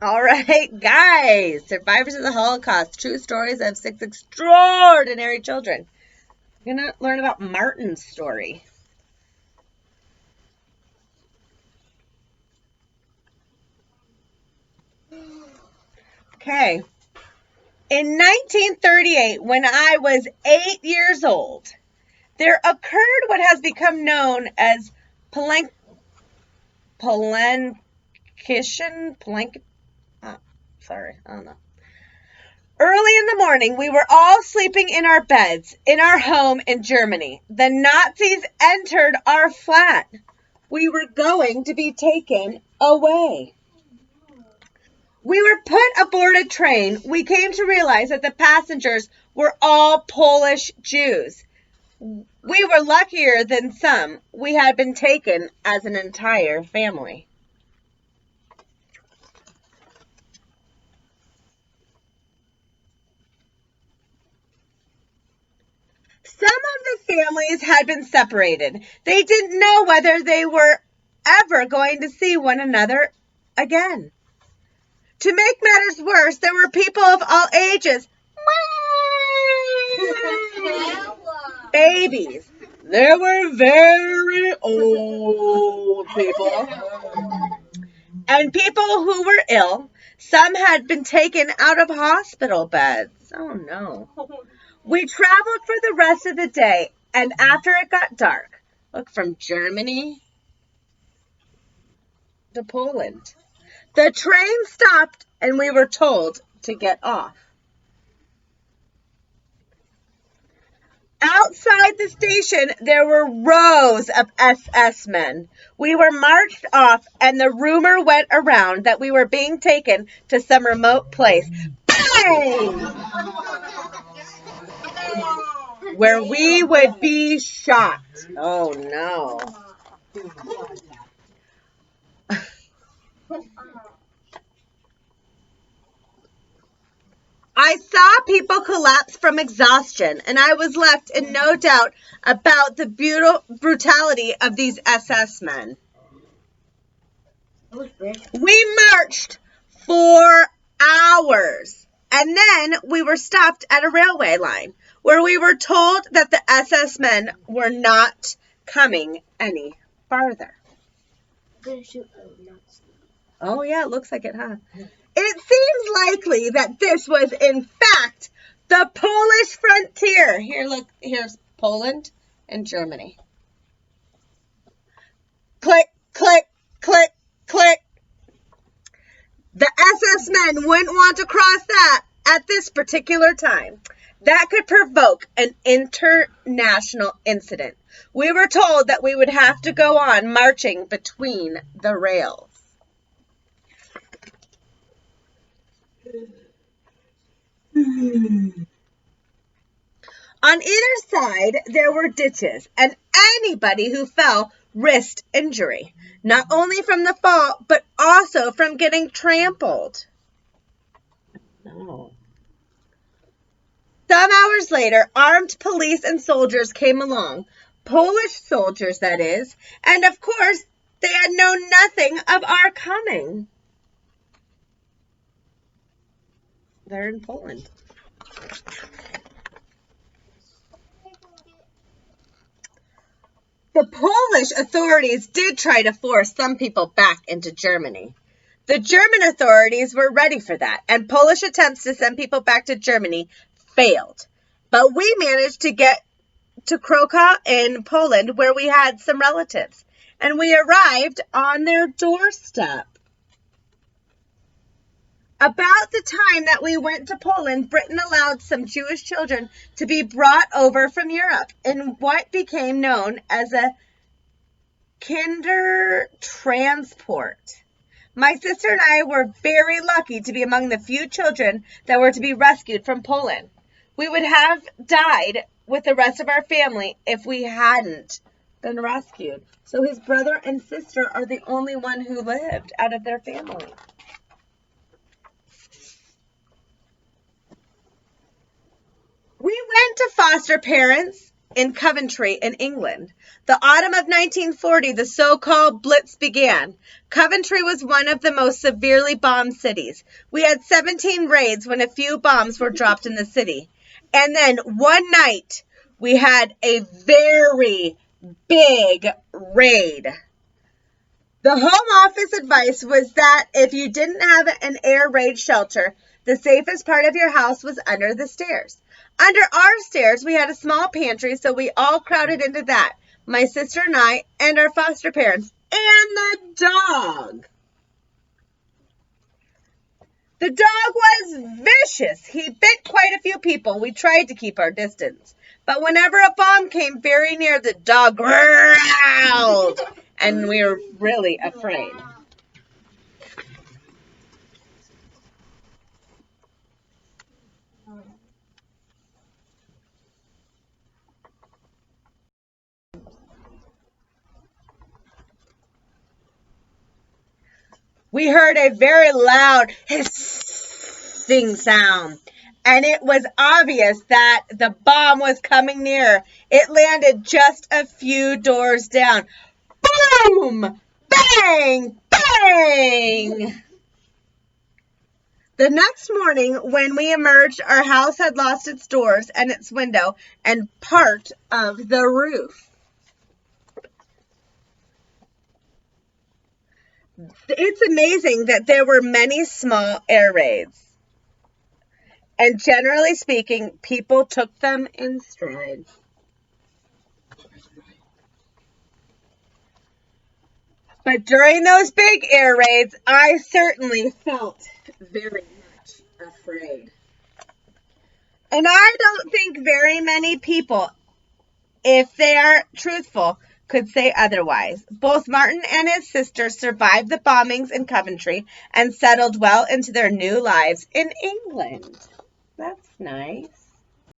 All right, guys, survivors of the Holocaust, true stories of six extraordinary children. We're going to learn about Martin's story. Okay. In 1938, when I was 8 years old, there occurred what has become known as Palenquishan. Sorry, I don't know. Early in the morning, we were all sleeping in our beds in our home in Germany. The Nazis entered our flat. We were going to be taken away. We were put aboard a train. We came to realize that the passengers were all Polish Jews. We were luckier than some. We had been taken as an entire family. Some of the families had been separated. They didn't know whether they were ever going to see one another again. To make matters worse, there were people of all ages. Babies. There were very old people. And people who were ill. Some had been taken out of hospital beds. Oh no. We traveled for the rest of the day, and after it got dark, look, from Germany to Poland. The train stopped, and we were told to get off. Outside the station, there were rows of SS men. We were marched off, and the rumor went around that we were being taken to some remote place. Bang! Where we would be shot. Oh no. I saw people collapse from exhaustion, and I was left in no doubt about the brutality of these SS men. We marched for hours, and then we were stopped at a railway line where we were told that the SS men were not coming any farther. Oh, yeah, it looks like it, huh? It seems likely that this was, in fact, the Polish frontier. Here, look, here's Poland and Germany. Click, click, click, click. The SS men wouldn't want to cross that at this particular time. That could provoke an international incident. We were told that we would have to go on marching between the rails. On either side, there were ditches, and anybody who fell risked injury, not only from the fall, but also from getting trampled. No. Some hours later, armed police and soldiers came along, Polish soldiers, that is, and of course, they had known nothing of our coming. They're in Poland. The Polish authorities did try to force some people back into Germany. The German authorities were ready for that, and Polish attempts to send people back to Germany failed. But we managed to get to Krakow in Poland, where we had some relatives, and we arrived on their doorstep. About the time that we went to Poland, Britain allowed some Jewish children to be brought over from Europe in what became known as a kinder transport. My sister and I were very lucky to be among the few children that were to be rescued from Poland. We would have died with the rest of our family if we hadn't been rescued. So his brother and sister are the only one who lived out of their family. We went to foster parents in Coventry in England. The autumn of 1940, the so-called Blitz began. Coventry was one of the most severely bombed cities. We had 17 raids when a few bombs were dropped in the city. And then one night, we had a very big raid. The Home Office advice was that if you didn't have an air raid shelter, the safest part of your house was under the stairs. Under our stairs, we had a small pantry, so we all crowded into that. My sister and I, and our foster parents, and the dog. The dog was vicious. He bit quite a few people. We tried to keep our distance. But whenever a bomb came very near, the dog growled, and we were really afraid. We heard a very loud hissing sound, and it was obvious that the bomb was coming near. It landed just a few doors down. Boom! Bang! Bang! The next morning, when we emerged, our house had lost its doors and its window and part of the roof. It's amazing that there were many small air raids. And generally speaking, people took them in stride. But during those big air raids, I certainly felt very much afraid. And I don't think very many people, if they are truthful, could say otherwise. Both Martin and his sister survived the bombings in Coventry and settled well into their new lives in England. That's nice.